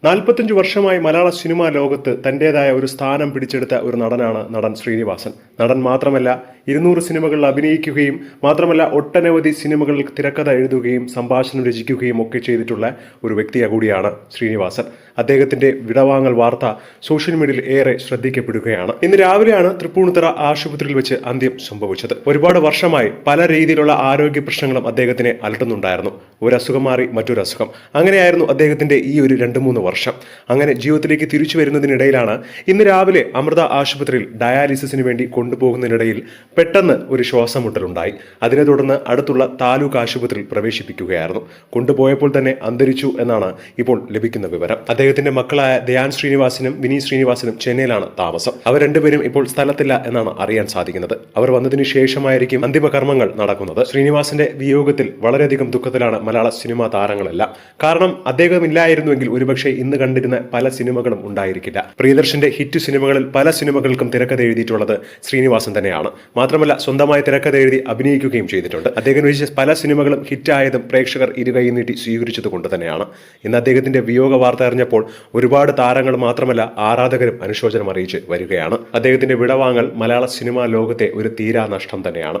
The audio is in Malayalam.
45 വർഷമായി മലയാള സിനിമാ ലോകത്ത് തന്റേതായ ഒരു സ്ഥാനം പിടിച്ചെടുത്ത ഒരു നടനാണ് നടൻ ശ്രീനിവാസൻ. നടൻ മാത്രമല്ല, 200 സിനിമകളിൽ അഭിനയിക്കുകയും മാത്രമല്ല ഒട്ടനവധി സിനിമകളിൽ തിരക്കഥ എഴുതുകയും സംഭാഷണം രചിക്കുകയും ഒക്കെ ചെയ്തിട്ടുള്ള ഒരു വ്യക്തി കൂടിയാണ് ശ്രീനിവാസൻ. അദ്ദേഹത്തിന്റെ വിടവാങ്ങൽ വാർത്ത സോഷ്യൽ മീഡിയയിൽ ഏറെ ശ്രദ്ധിക്കപ്പെടുകയാണ്. ഇന്ന് രാവിലെയാണ് തൃപ്പൂണിത്തുറ ആശുപത്രിയിൽ വെച്ച് അന്ത്യം സംഭവിച്ചത്. ഒരുപാട് വർഷമായി പല രീതിയിലുള്ള ആരോഗ്യ പ്രശ്നങ്ങളും അദ്ദേഹത്തിനെ അലട്ടുന്നുണ്ടായിരുന്നു. ഒരു അസുഖം മാറി മറ്റൊരു അസുഖം, അങ്ങനെയായിരുന്നു അദ്ദേഹത്തിന്റെ ഈ ഒരു 2-3 വർഷം. അങ്ങനെ ജീവിതത്തിലേക്ക് തിരിച്ചു വരുന്നതിനിടയിലാണ് ഇന്ന് രാവിലെ അമൃത ആശുപത്രിയിൽ ഡയാലിസിസിന് വേണ്ടി കൊണ്ടുപോകുന്നതിനിടയിൽ പെട്ടെന്ന് ഒരു ശ്വാസം മുട്ടലുണ്ടായി. അതിനെ തുടർന്ന് അടുത്തുള്ള താലൂക്ക് ആശുപത്രിയിൽ പ്രവേശിപ്പിക്കുകയായിരുന്നു. കൊണ്ടുപോയപ്പോൾ തന്നെ അന്തരിച്ചു എന്നാണ് ഇപ്പോൾ ലഭിക്കുന്ന വിവരം. അദ്ദേഹത്തിന്റെ മക്കളായ ദയാൻ ശ്രീനിവാസനും വിനീത് ശ്രീനിവാസനും ചെന്നൈയിലാണ് താമസം. അവർ രണ്ടുപേരും ഇപ്പോൾ സ്ഥലത്തില്ല എന്നാണ് അറിയാൻ സാധിക്കുന്നത്. അവർ വന്നതിന് ശേഷമായിരിക്കും അന്തിമകർമ്മങ്ങൾ നടക്കുന്നത്. ശ്രീനിവാസന്റെ വിയോഗത്തിൽ വളരെയധികം ദുഃഖത്തിലാണ് മലയാള സിനിമാ താരങ്ങളെല്ലാം. കാരണം അദ്ദേഹം ഇല്ലായിരുന്നുവെങ്കിൽ ഒരുപക്ഷെ ഇന്ന് കണ്ടിരുന്ന പല സിനിമകളും ഉണ്ടായിരിക്കില്ല. പ്രിയദർശന്റെ ഹിറ്റ് സിനിമകളിൽ പല സിനിമകൾക്കും തിരക്കഥ എഴുതിയിട്ടുള്ളത് ശ്രീനിവാസൻ തന്നെയാണ്. മാത്രമല്ല സ്വന്തമായി തിരക്കഥ എഴുതി അഭിനയിക്കുകയും ചെയ്തിട്ടുണ്ട്. അദ്ദേഹം രചിച്ച പല സിനിമകളും ഹിറ്റായതും പ്രേക്ഷകർ ഇരുകൈ നീട്ടി സ്വീകരിച്ചത് കൊണ്ട് തന്നെയാണ്. ഇന്ന് അദ്ദേഹത്തിന്റെ വിയോഗ വാർത്ത അറിഞ്ഞപ്പോൾ ഒരുപാട് താരങ്ങൾ മാത്രമല്ല ആരാധകരും അനുശോചനം അറിയിച്ച് വരികയാണ്. അദ്ദേഹത്തിന്റെ വിടവാങ്ങൽ മലയാള സിനിമാ ലോകത്തെ ഒരു തീരാ നഷ്ടം തന്നെയാണ്.